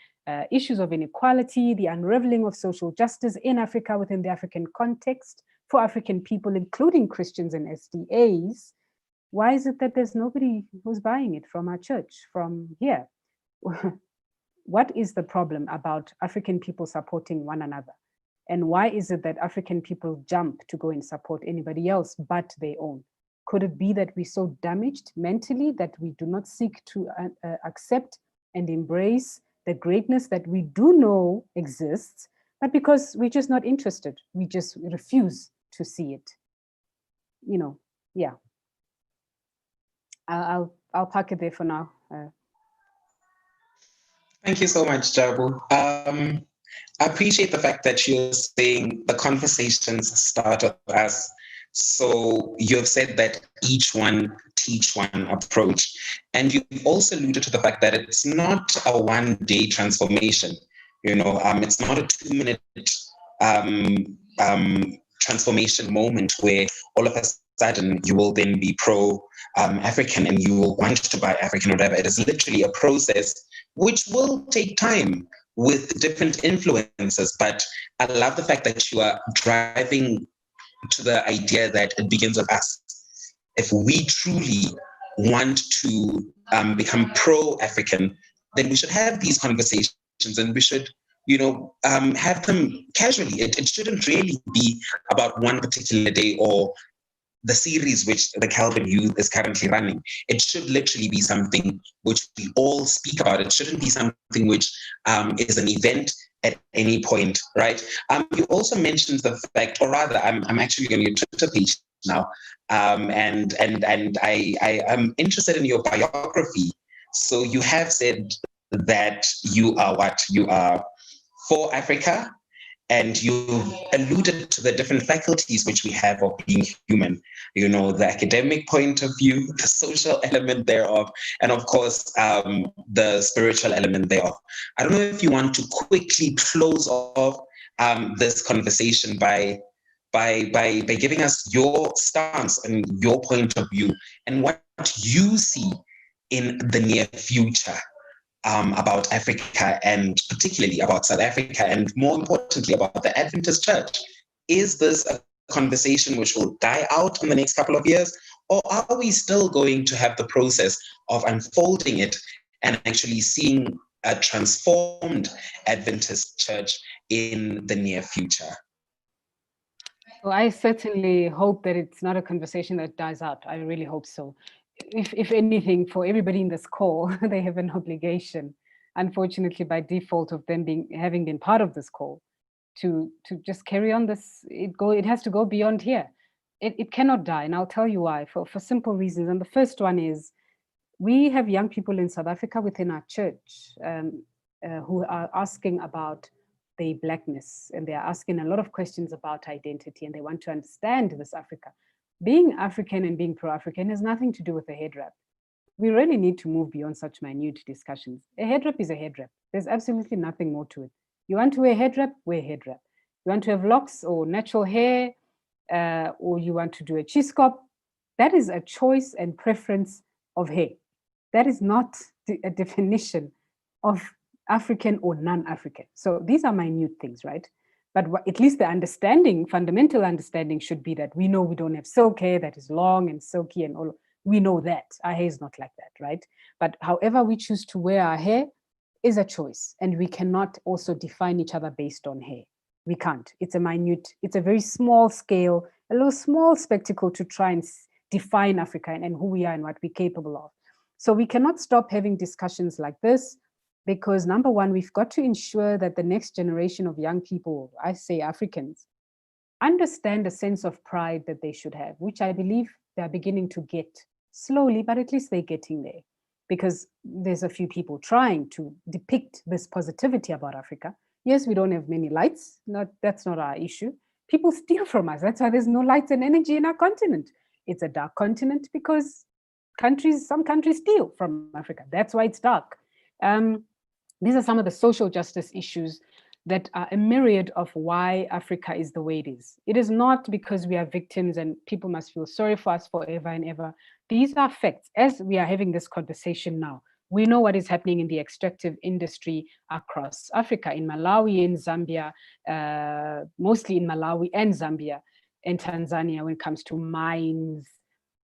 B: issues of inequality, the unraveling of social justice in Africa within the African context for African people, including Christians and SDAs, why is it that there's nobody who's buying it from our church, from here? What is the problem about African people supporting one another? And why is it that African people jump to go and support anybody else but their own? Could it be that we're so damaged mentally that we do not seek to accept and embrace the greatness that we do know exists, but because we're just not interested, we just refuse to see it? Yeah. I'll park it there for now.
A: Thank you so much, Jabu. I appreciate the fact that you're saying the conversations start with us. So you've said that each one teach one approach. And you've also alluded to the fact that it's not a one-day transformation. It's not a 2-minute transformation moment where all of a sudden you will then be pro-African and you will want to buy African or whatever. It is literally a process which will take time with different influences. But I love the fact that you are driving to the idea that it begins with us. If we truly want to become pro-African, then we should have these conversations and we should have them casually. It shouldn't really be about one particular day or the series which the Calvin Youth is currently running. It should literally be something which we all speak about. It shouldn't be something which is an event at any point, right? You also mentioned the fact, or rather, I'm actually on your Twitter page now, and I am interested in your biography. So you have said that you are for Africa, and you alluded to the different faculties which we have of being human, the academic point of view, the social element thereof, and of course, the spiritual element thereof. I don't know if you want to quickly close off this conversation by giving us your stance and your point of view and what you see in the near future about Africa and particularly about South Africa and more importantly about the Adventist Church. Is this a conversation which will die out in the next couple of years, or are we still going to have the process of unfolding it and actually seeing a transformed Adventist Church in the near future?
B: Well, I certainly hope that it's not a conversation that dies out. I really hope so. If anything, for everybody in this call, they have an obligation, unfortunately, by default of them having been part of this call, to just carry on this. It has to go beyond here. It cannot die, and I'll tell you why. For simple reasons. And the first one is we have young people in South Africa within our church who are asking about their blackness, and they are asking a lot of questions about identity, and they want to understand this Africa. Being African and being pro-African has nothing to do with a head wrap. We really need to move beyond such minute discussions. A head wrap is a head wrap. There's absolutely nothing more to it. You want to wear a head wrap? Wear a head wrap. You want to have locks or natural hair, or you want to do a cheese-cop? That is a choice and preference of hair. That is not a definition of African or non-African. So these are minute things, right? But at least the understanding, fundamental understanding should be that we know we don't have silk hair that is long and silky and all. We know that. Our hair is not like that, right? But however we choose to wear our hair is a choice. And we cannot also define each other based on hair. We can't. It's a very small scale, a little small spectacle to try and define Africa and who we are and what we're capable of. So we cannot stop having discussions like this. Because number one, we've got to ensure that the next generation of young people, I say Africans, understand a sense of pride that they should have, which I believe they're beginning to get slowly, but at least they're getting there. Because there's a few people trying to depict this positivity about Africa. Yes, we don't have many lights. That's not our issue. People steal from us. That's why there's no lights and energy in our continent. It's a dark continent because some countries steal from Africa. That's why it's dark. These are some of the social justice issues that are a myriad of why Africa is the way it is. It is not because we are victims and people must feel sorry for us forever and ever. These are facts. As we are having this conversation now, we know what is happening in the extractive industry across Africa, in Malawi, in Zambia, mostly in Malawi and Zambia and Tanzania when it comes to mines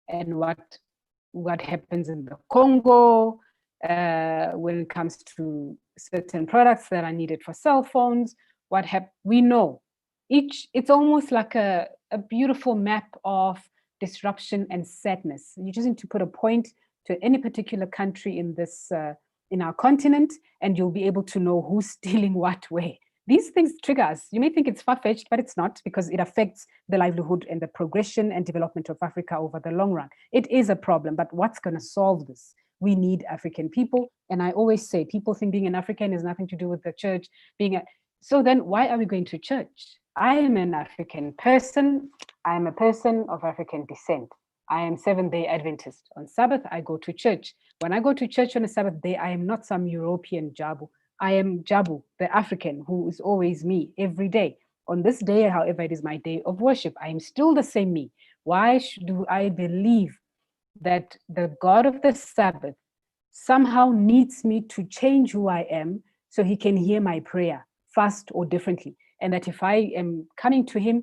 B: and what happens in the Congo, when it comes to certain products that are needed for cell phones, we know. It's almost like a beautiful map of disruption and sadness. You just need to put a point to any particular country in our continent, and you'll be able to know who's stealing what where. These things trigger us. You may think it's far-fetched, but it's not, because it affects the livelihood and the progression and development of Africa over the long run. It is a problem, but what's going to solve this? We need African people. And I always say, people think being an African has nothing to do with the church. So then why are we going to church? I am an African person. I am a person of African descent. I am Seventh-day Adventist. On Sabbath, I go to church. When I go to church on a Sabbath day, I am not some European Jabu. I am Jabu, the African, who is always me every day. On this day, however, it is my day of worship. I am still the same me. Why do I believe that the God of the Sabbath somehow needs me to change who I am so he can hear my prayer fast or differently? And that if I am coming to him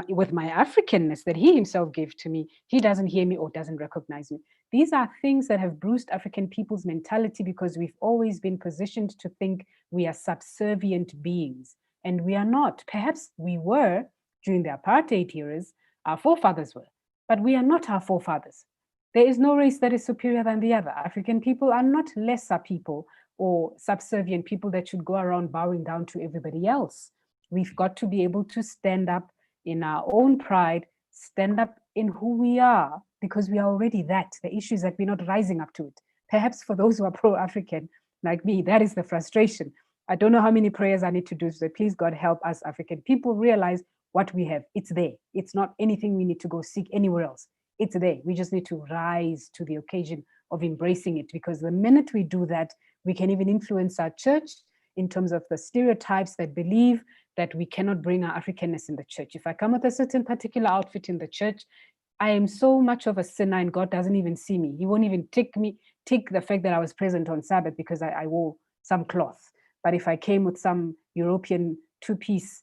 B: with my Africanness that he himself gave to me, he doesn't hear me or doesn't recognize me. These are things that have bruised African people's mentality because we've always been positioned to think we are subservient beings. And we are not. Perhaps we were during the apartheid eras, our forefathers were, but we are not our forefathers. There is no race that is superior than the other. African people are not lesser people or subservient people that should go around bowing down to everybody else. We've got to be able to stand up in our own pride, stand up in who we are, because we are already that. The issue is that we're not rising up to it. Perhaps for those who are pro-African, like me, that is the frustration. I don't know how many prayers I need to do, so please God help us African people realize what we have. It's there. It's not anything we need to go seek anywhere else. It's there. We just need to rise to the occasion of embracing it, because the minute we do that, we can even influence our church in terms of the stereotypes that believe that we cannot bring our Africanness in the church. If I come with a certain particular outfit in the church, I am so much of a sinner and God doesn't even see me. He won't even tick the fact that I was present on Sabbath because I wore some cloth. But if I came with some European two-piece,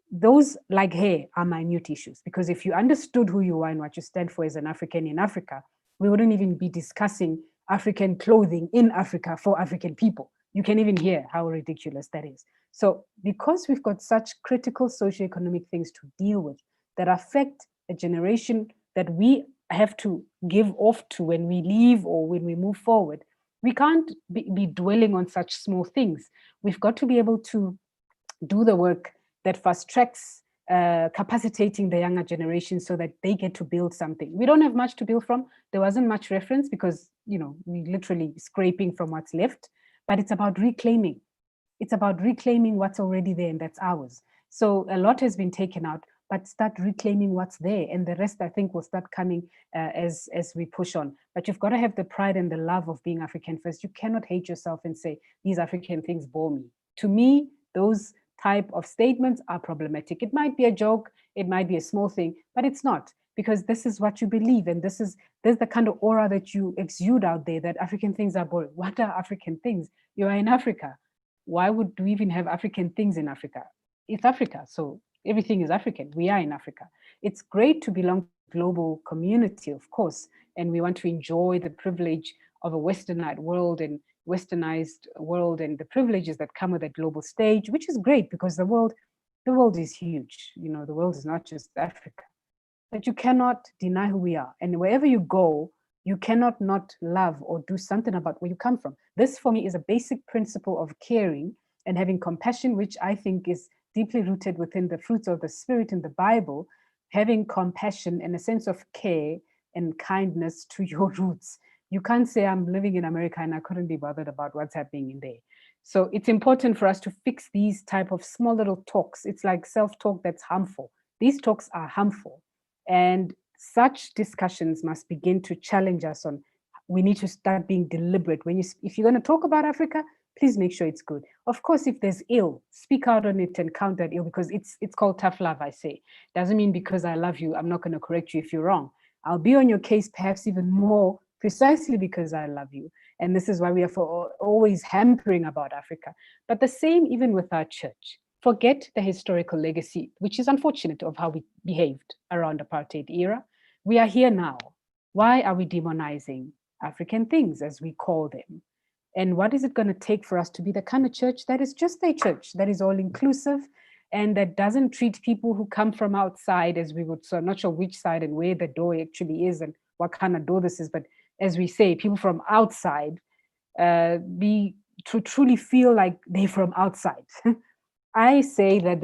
B: those, like hair, are minute issues, because if you understood who you are and what you stand for as an African in Africa, we wouldn't even be discussing African clothing in Africa for African people. You can even hear how ridiculous that is. So because we've got such critical socioeconomic things to deal with that affect a generation that we have to give off to when we leave or when we move forward, we can't be dwelling on such small things. We've got to be able to do the work that fast tracks capacitating the younger generation so that they get to build something. We don't have much to build from. There wasn't much reference because, we're literally scraping from what's left, but it's about reclaiming. It's about reclaiming what's already there, and that's ours. So a lot has been taken out, but start reclaiming what's there, and the rest, I think, will start coming as we push on. But you've got to have the pride and the love of being African first. You cannot hate yourself and say, these African things bore me. To me, those type of statements are problematic. It might be a joke, it might be a small thing, but it's not, because this is what you believe, and there's the kind of aura that you exude out there, that African things are boring. What are African things? You are in Africa. Why would we even have African things in Africa? It's Africa, so everything is African. We are in Africa. It's great to belong to a global community, of course, and we want to enjoy the privilege of a westernized world and the privileges that come with that global stage, which is great because the world is huge. The world is not just Africa. But you cannot deny who we are. And wherever you go, you cannot not love or do something about where you come from. This, for me, is a basic principle of caring and having compassion, which I think is deeply rooted within the fruits of the Spirit in the Bible, having compassion and a sense of care and kindness to your roots. You can't say, I'm living in America and I couldn't be bothered about what's happening in there. So it's important for us to fix these type of small little talks. It's like self-talk that's harmful. These talks are harmful. And such discussions must begin to challenge us on, we need to start being deliberate. If you're going to talk about Africa, please make sure it's good. Of course, if there's ill, speak out on it and count that ill, because it's called tough love, I say. Doesn't mean because I love you, I'm not going to correct you if you're wrong. I'll be on your case perhaps even more precisely because I love you. And this is why we are always hampering about Africa. But the same even with our church. Forget the historical legacy, which is unfortunate, of how we behaved around apartheid era. We are here now. Why are we demonizing African things, as we call them? And what is it going to take for us to be the kind of church that is just a church, that is all inclusive, and that doesn't treat people who come from outside as we would? So I'm not sure which side and where the door actually is and what kind of door this is, but as we say, people from outside to truly feel like they're from outside. I say that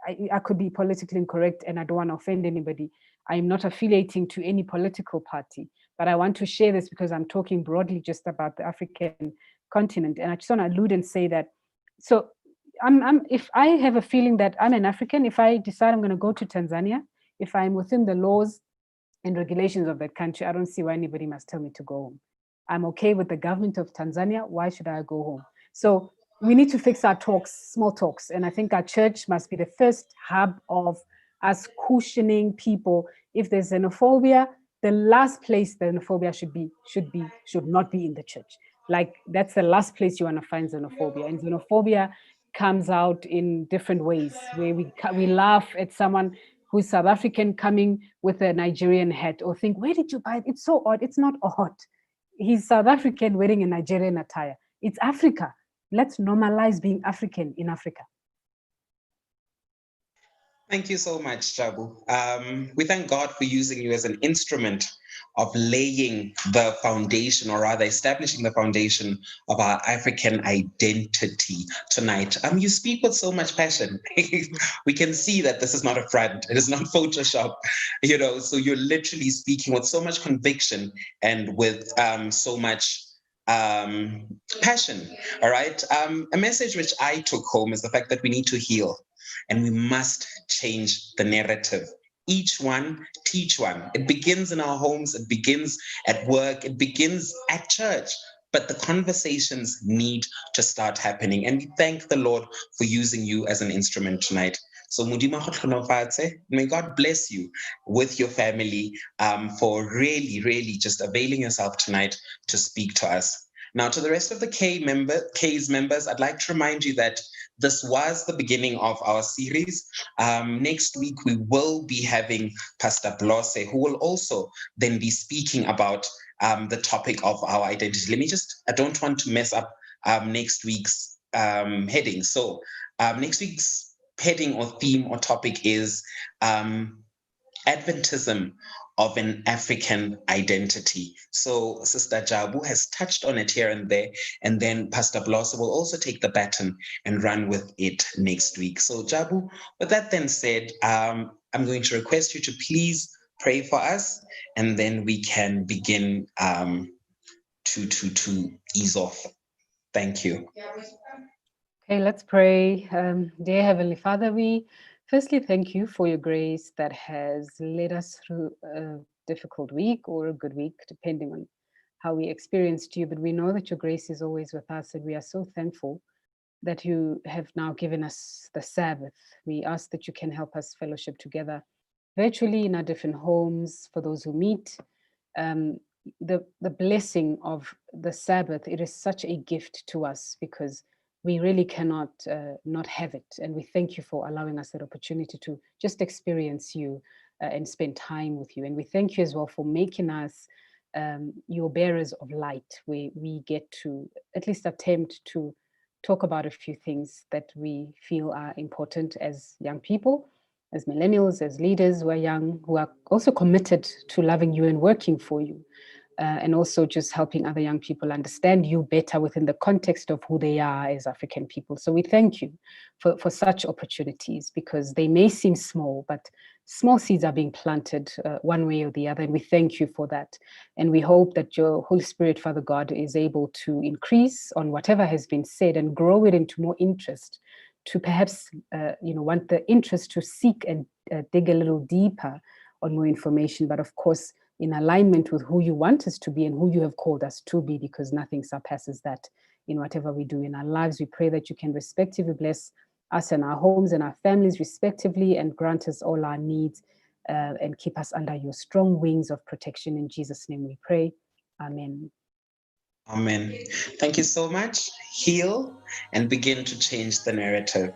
B: I could be politically incorrect and I don't want to offend anybody. I'm not affiliating to any political party, but I want to share this because I'm talking broadly just about the African continent. And I just want to allude and say that, so if I have a feeling that I'm an African, if I decide I'm going to go to Tanzania, if I'm within the laws and regulations of that country, I don't see why anybody must tell me to go home. I'm okay with the government of Tanzania. Why should I go home? So we need to fix our talks, small talks. And I think our church must be the first hub of us cushioning people. If there's xenophobia, the last place the xenophobia should not be in the church. Like that's the last place you want to find xenophobia. And xenophobia comes out in different ways, where we laugh at someone who's South African coming with a Nigerian hat, or think, where did you buy it? It's so odd. It's not odd. He's South African wearing a Nigerian attire. It's Africa. Let's normalize being African in Africa.
A: Thank you so much, Jabu. We thank God for using you as an instrument of laying the foundation, or rather establishing the foundation of our African identity tonight. You speak with so much passion. We can see that this is not a front. It is not Photoshop, so you're literally speaking with so much conviction and with so much passion. All right. A message which I took home is the fact that we need to heal. And we must change the narrative. Each one, teach one. It begins in our homes, it begins at work, it begins at church. But the conversations need to start happening. And we thank the Lord for using you as an instrument tonight. So may God bless you with your family for really just availing yourself tonight to speak to us. Now, to the rest of the KAYS members, I'd like to remind you that this was the beginning of our series. Next week, we will be having Pastor Blose, who will also then be speaking about the topic of our identity. I don't want to mess up next week's heading. So next week's heading or theme or topic is Adventism of an African identity. So Sister Jabu has touched on it here and there, and then Pastor Blossom will also take the baton and run with it next week. So Jabu, with that then said, I'm going to request you to please pray for us, and then we can begin to ease off. Thank you.
B: Okay, let's pray. Dear Heavenly Father, we firstly thank you for your grace that has led us through a difficult week or a good week, depending on how we experienced you. But we know that your grace is always with us, and we are so thankful that you have now given us the Sabbath. We ask that you can help us fellowship together virtually in our different homes for those who meet. The blessing of the Sabbath, it is such a gift to us because we really cannot not have it. And we thank you for allowing us that opportunity to just experience you and spend time with you. And we thank you as well for making us your bearers of light, where we get to at least attempt to talk about a few things that we feel are important as young people, as millennials, as leaders who are young, who are also committed to loving you and working for you. And also just helping other young people understand you better within the context of who they are as African people. So we thank you for such opportunities, because they may seem small, but small seeds are being planted one way or the other. And we thank you for that. And we hope that your Holy Spirit, Father God, is able to increase on whatever has been said and grow it into more interest, to perhaps, want the interest to seek and dig a little deeper on more information. But of course, in alignment with who you want us to be and who you have called us to be, because nothing surpasses that in whatever we do in our lives. We pray that you can respectively bless us and our homes and our families respectively, and grant us all our needs and keep us under your strong wings of protection. In Jesus' name we pray. Amen.
A: Amen. Thank you so much. Heal and begin to change the narrative.